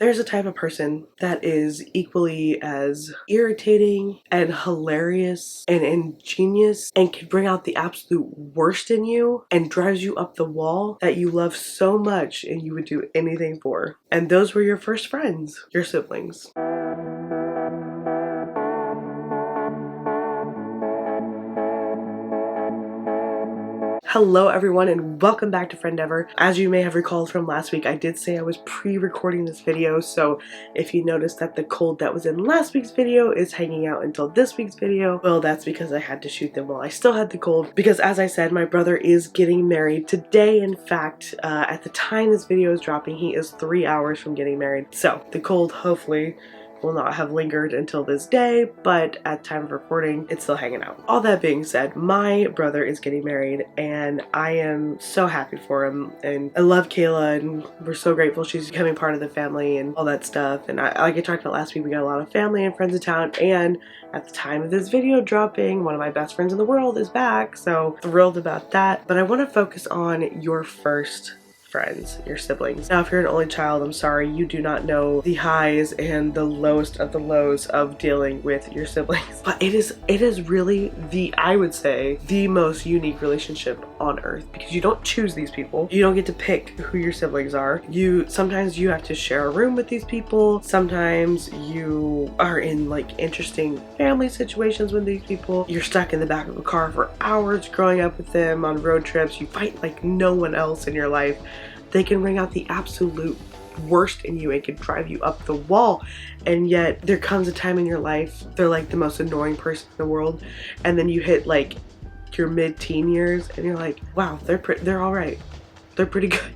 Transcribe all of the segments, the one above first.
There's a type of person that is equally as irritating and hilarious and ingenious and can bring out the absolute worst in you and drives you up the wall that you love so much and you would do anything for. And those were your first friends, your siblings. Hello everyone and welcome back to Friendeavor. As you may have recalled from last week, I did say I was pre-recording this video, so if you noticed that the cold that was in last week's video is hanging out until this week's video, well, that's because I had to shoot them while I still had the cold, because as I said, my brother is getting married today. In fact, at the time this video is dropping, he is 3 hours from getting married. So the cold hopefully will not have lingered until this day, but at time of recording, it's still hanging out. All that being said, my brother is getting married and I am so happy for him, and I love Kayla and we're so grateful she's becoming part of the family and all that stuff. And like I talked about last week, we got a lot of family and friends in town, and at the time of this video dropping, one of my best friends in the world is back, so thrilled about that. But I want to focus on your first friends, your siblings. Now, if you're an only child, I'm sorry, you do not know the highs and the lowest of the lows of dealing with your siblings. But it is really I would say, the most unique relationship on earth, because you don't choose these people. You don't get to pick who your siblings are. Sometimes you have to share a room with these people. Sometimes you are in like interesting family situations with these people. You're stuck in the back of a car for hours growing up with them on road trips. You fight like no one else in your life. They can bring out the absolute worst in you and can drive you up the wall, and yet there comes a time in your life they're like the most annoying person in the world, and then you hit like your mid-teen years and you're like, wow, they're all right, they're pretty good.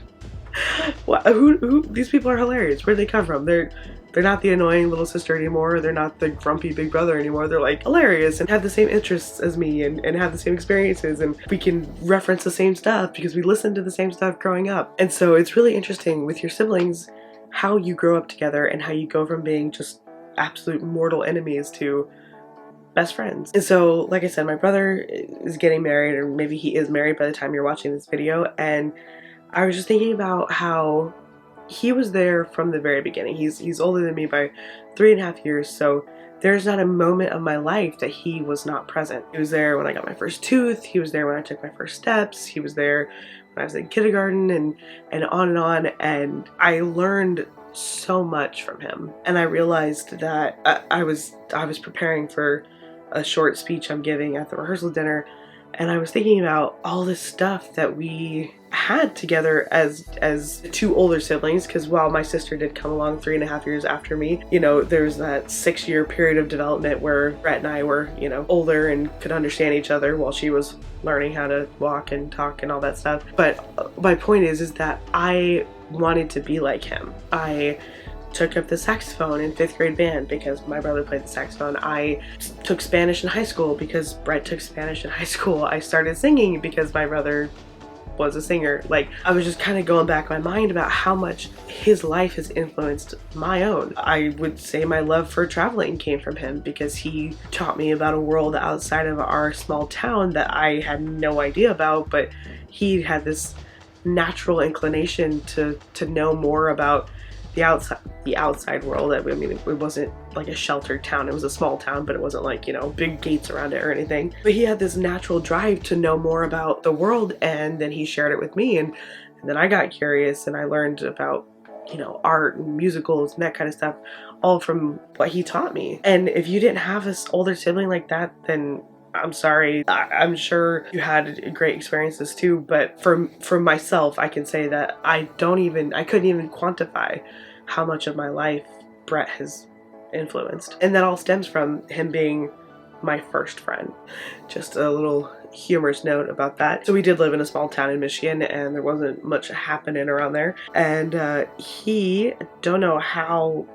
Who these people are hilarious. Where'd they come from? They're not the annoying little sister anymore. They're not the grumpy big brother anymore. They're like hilarious and have the same interests as me and have the same experiences, and we can reference the same stuff because we listened to the same stuff growing up. And so it's really interesting with your siblings how you grow up together and how you go from being just absolute mortal enemies to best friends. And so, like I said, my brother is getting married, or maybe he is married by the time you're watching this video, and I was just thinking about how he was there from the very beginning. He's older than me by 3.5 years, so there's not a moment of my life that he was not present. He was there when I got my first tooth, he was there when I took my first steps, he was there when I was in kindergarten, and on, and I learned so much from him. And I realized that I was preparing for a short speech I'm giving at the rehearsal dinner, and I was thinking about all this stuff that we had together as two older siblings, because while my sister did come along 3.5 years after me, you know, there's that 6-year period of development where Brett and I were, you know, older and could understand each other while she was learning how to walk and talk and all that stuff. But my point is that I wanted to be like him. I took up the saxophone in 5th grade band because my brother played the saxophone. I took Spanish in high school because Brett took Spanish in high school. I started singing because my brother was a singer. Like, I was just kind of going back in my mind about how much his life has influenced my own. I would say my love for traveling came from him because he taught me about a world outside of our small town that I had no idea about, but he had this natural inclination to know more about the outside world. I mean, it wasn't like a sheltered town. It was a small town, but it wasn't like, you know, big gates around it or anything. But he had this natural drive to know more about the world, and then he shared it with me, and then I got curious and I learned about, you know, art and musicals and that kind of stuff, all from what he taught me. And if you didn't have this older sibling like that, then I'm sorry. I'm sure you had great experiences too, but for myself, I can say that I couldn't even quantify how much of my life Brett has influenced. And that all stems from him being my first friend. Just a little humorous note about that. So we did live in a small town in Michigan, and there wasn't much happening around there. And don't know how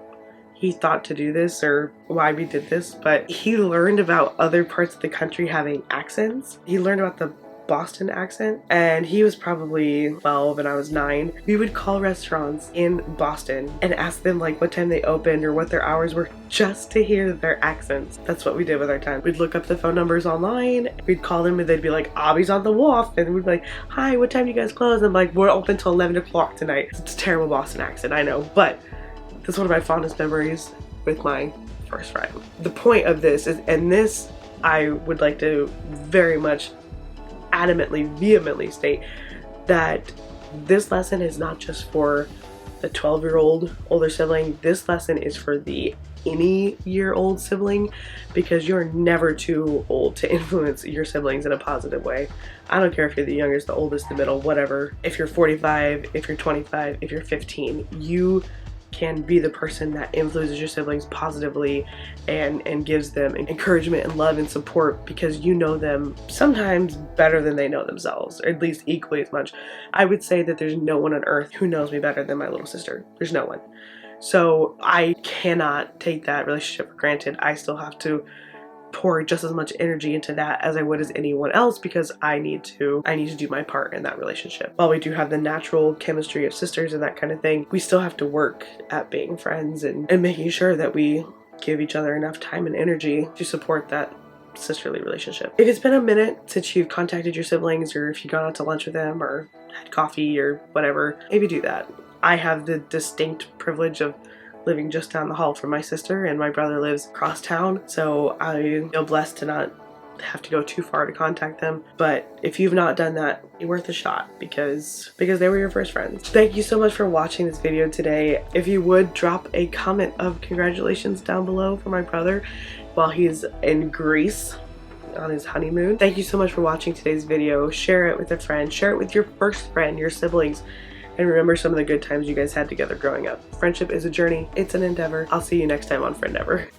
he thought to do this or why we did this, but he learned about other parts of the country having accents. He learned about the Boston accent, and he was probably 12 and I was 9. We would call restaurants in Boston and ask them like what time they opened or what their hours were, just to hear their accents. That's what we did with our time. We'd look up the phone numbers online, we'd call them, and they'd be like, Abby's on the wharf, and we'd be like, hi, what time do you guys close? And I'm like, we're open till 11 o'clock tonight. It's a terrible Boston accent, I know, but This is one of my fondest memories with my first friend. The point of this is, and this I would like to very much adamantly, vehemently state, that this lesson is not just for the 12-year-old older sibling. This lesson is for the any-year-old sibling, because you're never too old to influence your siblings in a positive way. I don't care if you're the youngest, the oldest, the middle, whatever. If you're 45, if you're 25, if you're 15, you can be the person that influences your siblings positively and gives them encouragement and love and support, because you know them sometimes better than they know themselves, or at least equally as much. I would say that there's no one on earth who knows me better than my little sister. There's no one. So I cannot take that relationship for granted. I still have to pour just as much energy into that as I would as anyone else, because I need to do my part in that relationship. While we do have the natural chemistry of sisters and that kind of thing, we still have to work at being friends and making sure that we give each other enough time and energy to support that sisterly relationship. If it's been a minute since you've contacted your siblings, or if you've gone out to lunch with them or had coffee or whatever, maybe do that. I have the distinct privilege of living just down the hall from my sister, and my brother lives across town, so I feel blessed to not have to go too far to contact them. But if you've not done that, it's worth a shot, because they were your first friends. Thank you so much for watching this video today. If you would, drop a comment of congratulations down below for my brother while he's in Greece on his honeymoon. Thank you so much for watching today's video. Share it with a friend, share it with your first friend, your siblings, and remember some of the good times you guys had together growing up. Friendship is a journey, it's an endeavor. I'll see you next time on Friendeavor.